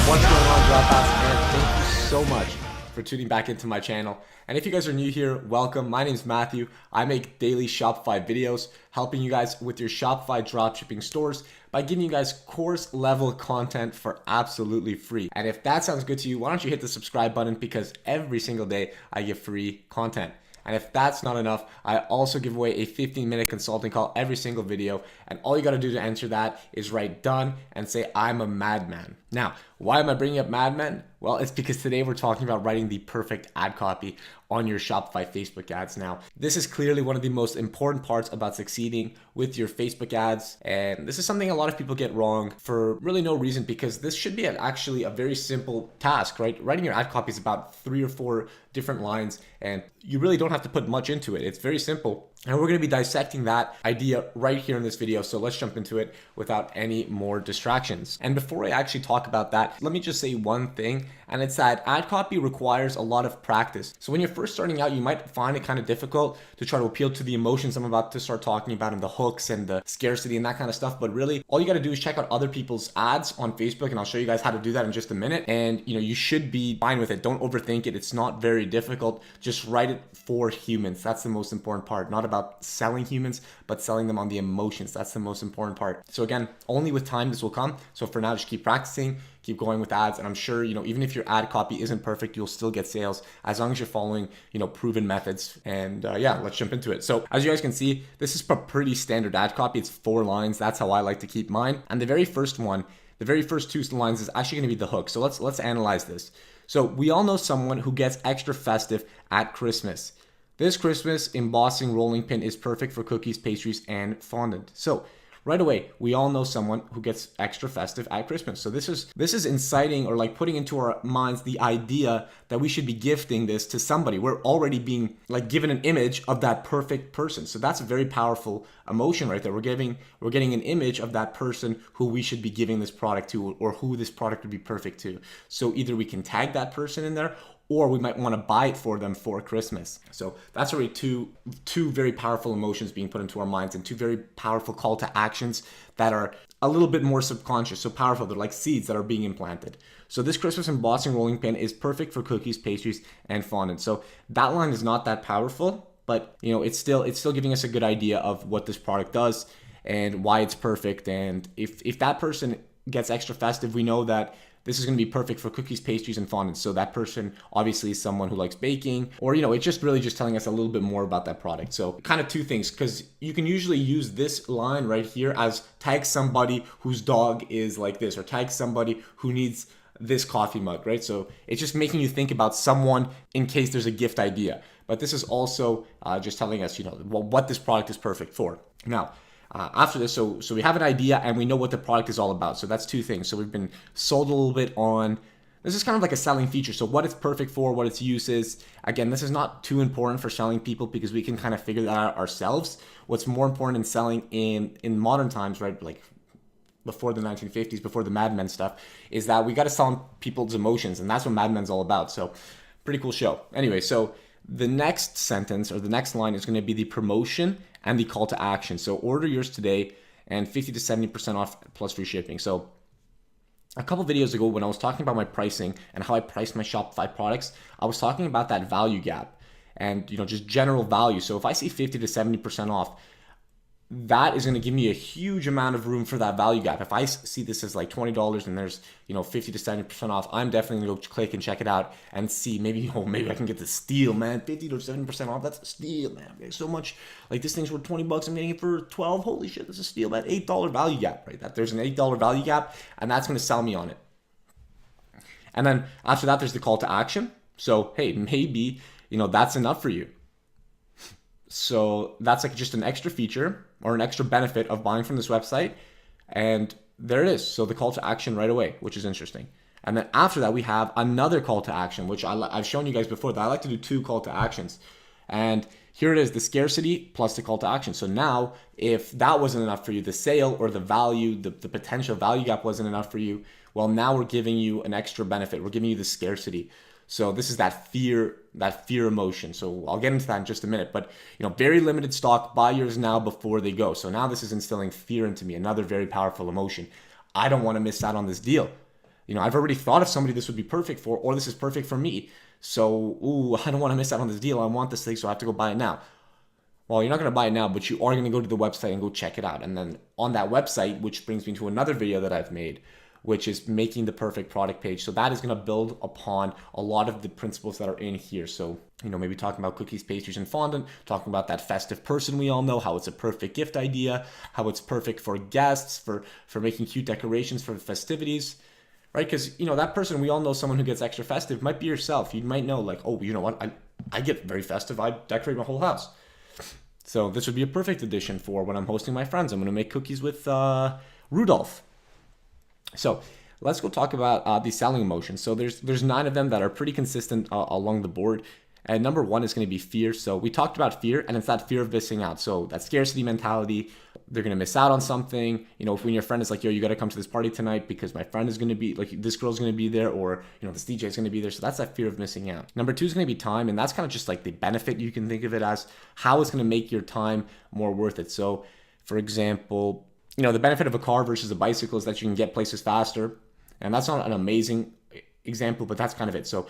What's going on, Dropouts? And thank you so much for tuning back into my channel. And if you guys are new here, welcome. My name is Matthew. I make daily Shopify videos, helping you guys with your Shopify dropshipping stores by giving you guys course level content for absolutely free. And if that sounds good to you, why don't you hit the subscribe button, because every single day I give free content. And if that's not enough, I also give away a 15-minute consulting call every single video. And all you got to do to enter that is write done and say, I'm a madman. Now, why am I bringing up madman? Well, it's because today we're talking about writing the perfect ad copy on your Shopify Facebook ads. Now, this is clearly one of the most important parts about succeeding with your Facebook ads. And this is something a lot of people get wrong for really no reason, because this should be actually a very simple task, right? Writing your ad copy is about 3 or 4 different lines, and you really don't have to put much into it. It's very simple. And we're going to be dissecting that idea right here in this video. So let's jump into it without any more distractions. And before I actually talk about that, let me just say one thing, and it's that ad copy requires a lot of practice. So when you're first starting out, you might find it kind of difficult to try to appeal to the emotions I'm about to start talking about, and the hooks and the scarcity and that kind of stuff. But really, all you got to do is check out other people's ads on Facebook, and I'll show you guys how to do that in just a minute. And you should be fine with it. Don't overthink it. It's not very difficult. Just write it for humans. That's the most important part. Not about selling humans, but selling them on the emotions. That's the most important part. So again, only with time this will come. So for now, just keep practicing, keep going with ads. And I'm sure, even if your ad copy isn't perfect, you'll still get sales as long as you're following, proven methods. And yeah, let's jump into it. So as you guys can see, this is a pretty standard ad copy. It's 4 lines. That's how I like to keep mine. And the very first one, the very first 2 lines is actually going to be the hook. So let's analyze this. So we all know someone who gets extra festive at Christmas. This Christmas, embossing rolling pin is perfect for cookies, pastries, and fondant. So right away, we all know someone who gets extra festive at Christmas. So this is inciting, or like putting into our minds the idea that we should be gifting this to somebody. We're already being like given an image of that perfect person. So that's a very powerful emotion right there. We're getting an image of that person who we should be giving this product to, or who this product would be perfect to. So either we can tag that person in there, or we might want to buy it for them for Christmas. So that's already two very powerful emotions being put into our minds, and 2 very powerful call to actions that are a little bit more subconscious, so powerful. They're like seeds that are being implanted. So this Christmas embossing rolling pin is perfect for cookies, pastries, and fondant. So that line is not that powerful, but it's still giving us a good idea of what this product does and why it's perfect. And if that person gets extra festive, we know that this is going to be perfect for cookies, pastries, and fondants. So that person obviously is someone who likes baking, or it's just really just telling us a little bit more about that product. So kind of 2 things, because you can usually use this line right here as tag somebody whose dog is like this, or tag somebody who needs this coffee mug, right? So it's just making you think about someone in case there's a gift idea. But this is also just telling us, what this product is perfect for. Now, after this, so we have an idea and we know what the product is all about. So that's 2 things. So we've been sold a little bit on, this is kind of like a selling feature. So what it's perfect for, what its use is. Again, this is not too important for selling people, because we can kind of figure that out ourselves. What's more important in selling in modern times, right? Like before the 1950s, before the Mad Men stuff, is that we got to sell on people's emotions. And that's what Mad Men's all about. So pretty cool show. Anyway, so the next sentence, or the next line, is going to be the promotion and the call to action. So order yours today and 50 to 70% off plus free shipping. So a couple videos ago, when I was talking about my pricing and how I price my Shopify products, I was talking about that value gap and just general value. So if I see 50 to 70% off, that is going to give me a huge amount of room for that value gap. If I see this as like $20 and there's 50 to 70% off, I'm definitely going to go click and check it out and see maybe I can get the steal, man. 50 to 70% off, that's a steal, man. I'm getting so much, like this thing's worth $20, I'm getting it for 12. Holy shit, that's a steal, man. $8 value gap, right? That there's an $8 value gap, and that's going to sell me on it. And then after that, there's the call to action. So hey, maybe that's enough for you. So that's like just an extra feature or an extra benefit of buying from this website. And there it is. So the call to action right away, which is interesting. And then after that, we have another call to action, which I've shown you guys before that I like to do 2 call to actions. And here it is, the scarcity plus the call to action. So now if that wasn't enough for you, the sale or the value, the potential value gap wasn't enough for you, well, now we're giving you an extra benefit. We're giving you the scarcity. So this is that fear emotion. So I'll get into that in just a minute, but very limited stock, buy yours now before they go. So now this is instilling fear into me, another very powerful emotion. I don't want to miss out on this deal. I've already thought of somebody this would be perfect for, or this is perfect for me. So, I don't want to miss out on this deal. I want this thing, so I have to go buy it now. Well, you're not going to buy it now, but you are going to go to the website and go check it out. And then on that website, which brings me to another video that I've made, which is making the perfect product page. So that is going to build upon a lot of the principles that are in here. So, maybe talking about cookies, pastries, and fondant, talking about that festive person we all know, how it's a perfect gift idea, how it's perfect for guests, for making cute decorations for festivities, right? Because, that person, we all know someone who gets extra festive might be yourself. You might know like, oh, you know what? I get very festive. I decorate my whole house. So this would be a perfect addition for when I'm hosting my friends. I'm going to make cookies with Rudolph. So let's go talk about the selling emotions. So there's 9 of them that are pretty consistent along the board. And number 1 is going to be fear. So we talked about fear, and it's that fear of missing out. So that scarcity mentality, they're going to miss out on something. If when your friend is like, yo, you got to come to this party tonight because my friend is going to be, like, this girl's going to be there, or, this DJ is going to be there. So that's that fear of missing out. Number 2 is going to be time, and that's kind of just like the benefit. You can think of it as how it's going to make your time more worth it. So, for example, the benefit of a car versus a bicycle is that you can get places faster. And that's not an amazing example, but that's kind of it. So,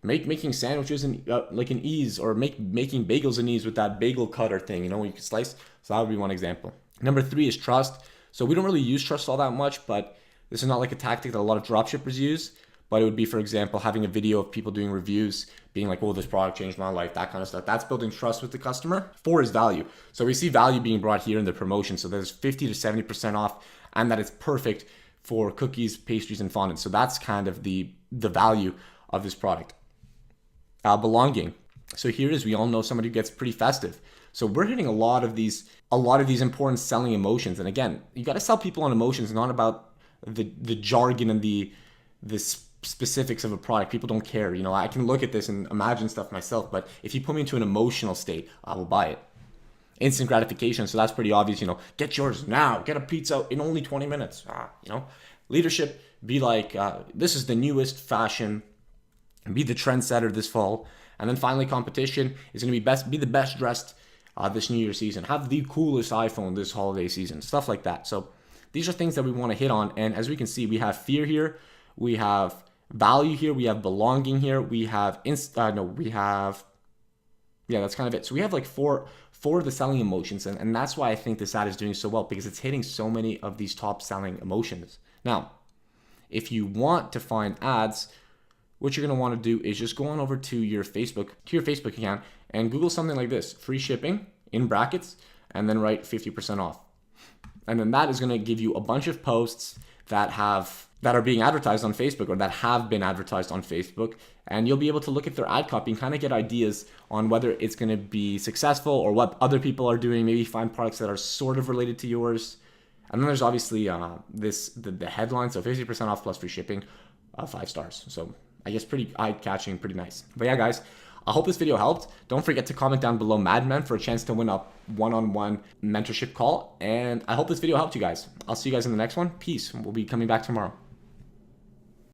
making sandwiches and like an ease, or making bagels an ease with that bagel cutter thing, you can slice. So that would be one example. Number 3 is trust. So we don't really use trust all that much, but this is not like a tactic that a lot of dropshippers use. But it would be, for example, having a video of people doing reviews, being like, oh, this product changed my life, that kind of stuff. That's building trust with the customer. 4 is value. So we see value being brought here in the promotion. So there's 50 to 70% off, and that it's perfect for cookies, pastries, and fondant. So that's kind of the value of this product. Belonging. So here it is. We all know somebody who gets pretty festive. So we're hitting a lot of these important selling emotions. And again, you got to sell people on emotions, not about the jargon and the specifics of a product. People don't care. I can look at this and imagine stuff myself, but if you put me into an emotional state, I will buy it. Instant gratification. So that's pretty obvious. Get yours now. Get a pizza in only 20 minutes. Leadership. Be like, this is the newest fashion. Be the trendsetter this fall. And then finally, competition is going to be the best dressed this New Year's season. Have the coolest iPhone this holiday season. Stuff like that. So these are things that we want to hit on. And as we can see, we have fear here. We have value here. We have belonging here. We have that's kind of it. So we have like four of the selling emotions. And that's why I think this ad is doing so well, because it's hitting so many of these top selling emotions. Now, if you want to find ads, what you're going to want to do is just go on over to your Facebook account and Google something like this: free shipping in brackets, and then write 50% off. And then that is going to give you a bunch of posts that are being advertised on Facebook, or that have been advertised on Facebook. And you'll be able to look at their ad copy and kind of get ideas on whether it's going to be successful or what other people are doing. Maybe find products that are sort of related to yours. And then there's obviously the headline. So 50% off plus free shipping, 5 stars. So I guess pretty eye-catching, pretty nice. But yeah, guys, I hope this video helped. Don't forget to comment down below Madman for a chance to win a one-on-one mentorship call. And I hope this video helped you guys. I'll see you guys in the next one. Peace. We'll be coming back tomorrow.